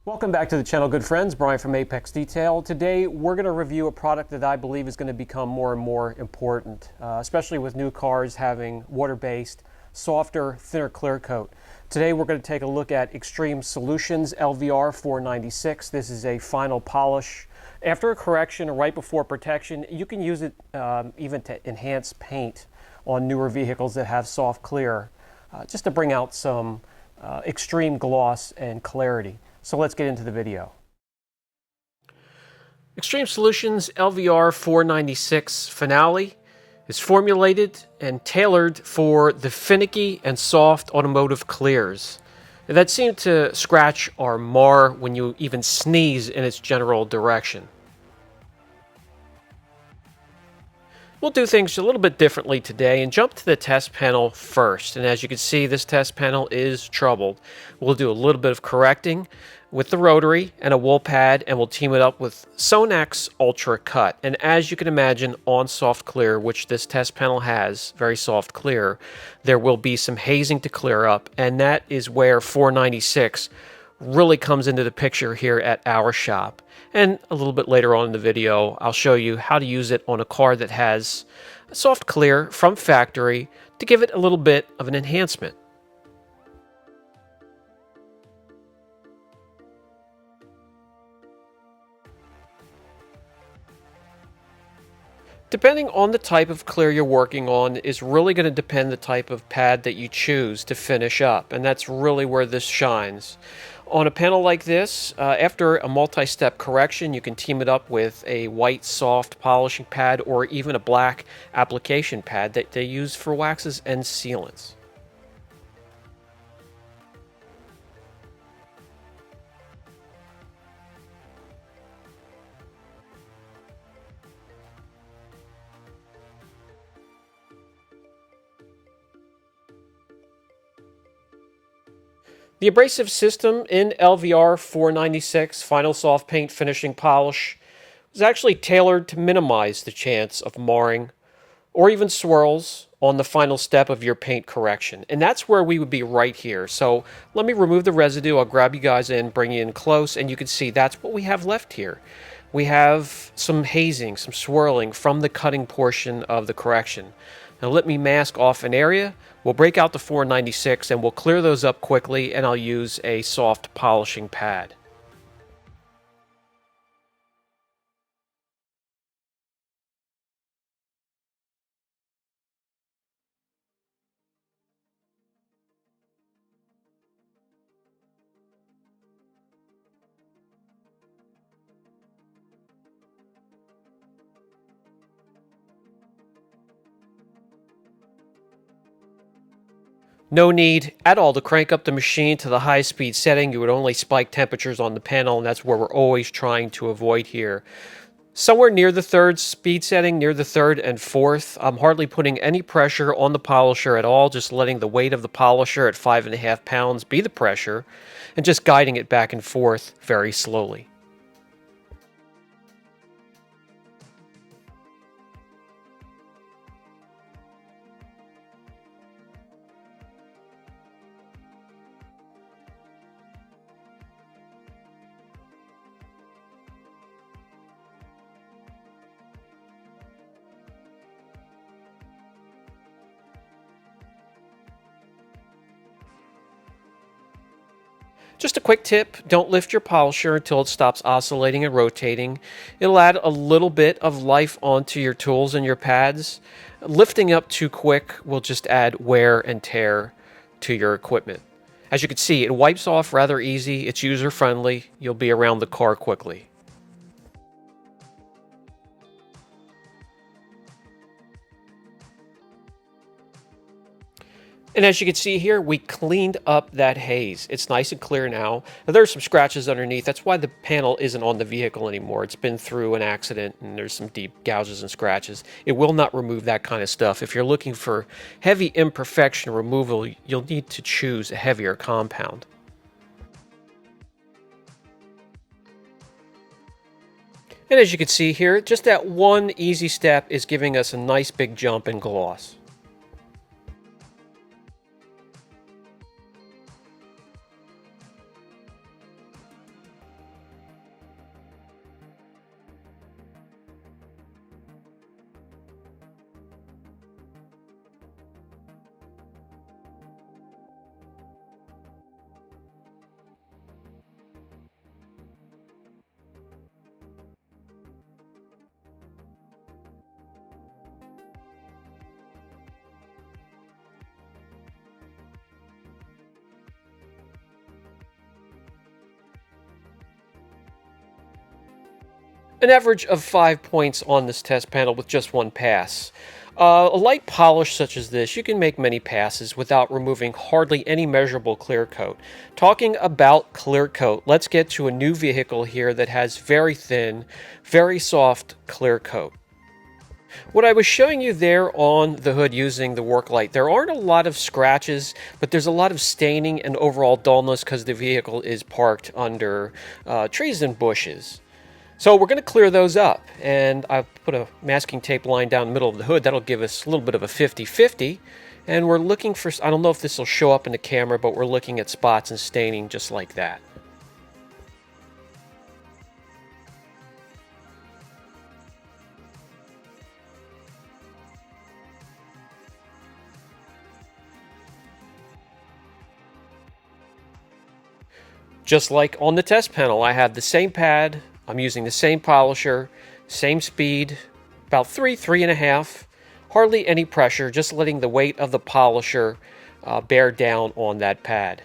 Welcome back to the channel, good friends. Brian from Apex Detail. Today we're going to review a product that I believe is going to become more and more important, especially with new cars having water-based, softer, thinner clear coat. Today we're going to take a look at Xtreme Solutions LVR 496. This is a final polish. After a correction or right before protection, you can use it even to enhance paint on newer vehicles that have soft clear, just to bring out some extreme gloss and clarity. So let's get into the video. Xtreme Solutions LVR 496 Finale is formulated and tailored for the finicky and soft automotive clears that seem to scratch or mar when you even sneeze in its general direction. We'll do things a little bit differently today and jump to the test panel first. And as you can see, this test panel is troubled. We'll do a little bit of correcting with the rotary and a wool pad, and we'll team it up with Sonax Ultra Cut. And as you can imagine, on soft clear, which this test panel has, very soft clear, there will be some hazing to clear up, and that is where 496 really comes into the picture here at our shop. And a little bit later on in the video, I'll show you how to use it on a car that has a soft clear from factory to give it a little bit of an enhancement. Depending on the type of clear you're working on is really going to depend the type of pad that you choose to finish up, and that's really where this shines. On a panel like this, after a multi-step correction, you can team it up with a white soft polishing pad or even a black application pad that they use for waxes and sealants. The abrasive system in LVR 496 Final Soft Paint Finishing Polish was actually tailored to minimize the chance of marring or even swirls on the final step of your paint correction. And that's where we would be right here. So let me remove the residue. I'll grab you guys in, bring you in close, and you can see that's what we have left here. We have some hazing, some swirling from the cutting portion of the correction. Now let me mask off an area. We'll break out the 496 and we'll clear those up quickly, and I'll use a soft polishing pad. No need at all to crank up the machine to the high speed setting. You would only spike temperatures on the panel, and that's where we're always trying to avoid here. Somewhere near the third speed setting, near the third and fourth, I'm hardly putting any pressure on the polisher at all, just letting the weight of the polisher at 5.5 pounds be the pressure, and just guiding it back and forth very slowly. Just a quick tip, don't lift your polisher until it stops oscillating and rotating. It'll add a little bit of life onto your tools and your pads. Lifting up too quick will just add wear and tear to your equipment. As you can see, it wipes off rather easy, it's user-friendly, you'll be around the car quickly. And as you can see here, we cleaned up that haze. It's nice and clear now. Now there's some scratches underneath. That's why the panel isn't on the vehicle anymore. It's been through an accident and there's some deep gouges and scratches. It will not remove that kind of stuff. If you're looking for heavy imperfection removal, you'll need to choose a heavier compound. And as you can see here, just that one easy step is giving us a nice big jump in gloss. An average of 5 points on this test panel with just one pass. A light polish such as this, you can make many passes without removing hardly any measurable clear coat. Talking about clear coat, let's get to a new vehicle here that has very thin, very soft clear coat. What I was showing you there on the hood using the work light, there aren't a lot of scratches, but there's a lot of staining and overall dullness because the vehicle is parked under trees and bushes. So we're going to clear those up, and I've put a masking tape line down the middle of the hood. That'll give us a little bit of a 50-50, and we're looking for, I don't know if this will show up in the camera, but we're looking at spots and staining just like that. Just like on the test panel, I have the same pad, I'm using the same polisher, same speed, about 3.5, hardly any pressure, just letting the weight of the polisher bear down on that pad.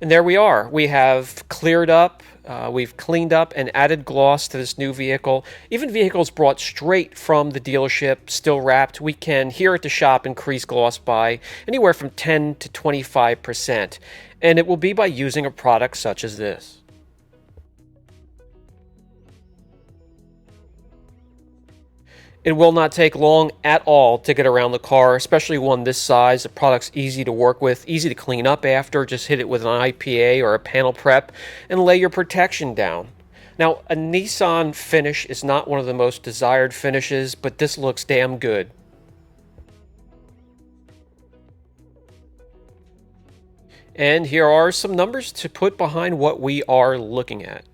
And there we are. We have cleared up, we've cleaned up and added gloss to this new vehicle. Even vehicles brought straight from the dealership, still wrapped, we can here at the shop increase gloss by anywhere from 10 to 25%. And it will be by using a product such as this. It will not take long at all to get around the car, especially one this size. The product's easy to work with, easy to clean up after. Just hit it with an IPA or a panel prep and lay your protection down. Now, a Nissan finish is not one of the most desired finishes, but this looks damn good. And here are some numbers to put behind what we are looking at.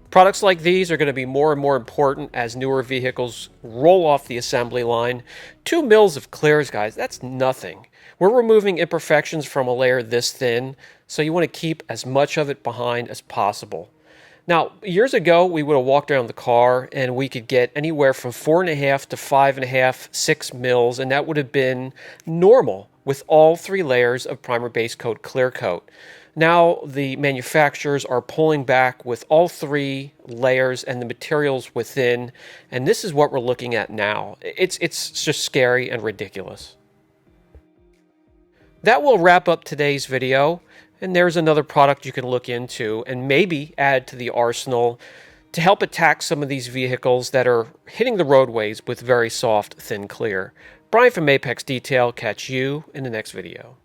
Products like these are going to be more and more important as newer vehicles roll off the assembly line. 2 mils of clears, guys, that's nothing. We're removing imperfections from a layer this thin, so you want to keep as much of it behind as possible. Now, years ago, we would have walked around the car and we could get anywhere from 4.5 to 5.5, 6 mils, and that would have been normal with all 3 layers of primer base coat clear coat. Now the manufacturers are pulling back with all 3 layers and the materials within, and this is what we're looking at now. It's just scary and ridiculous. That will wrap up today's video, and there's another product you can look into and maybe add to the arsenal to help attack some of these vehicles that are hitting the roadways with very soft, thin clear. Brian from Apex Detail, catch you in the next video.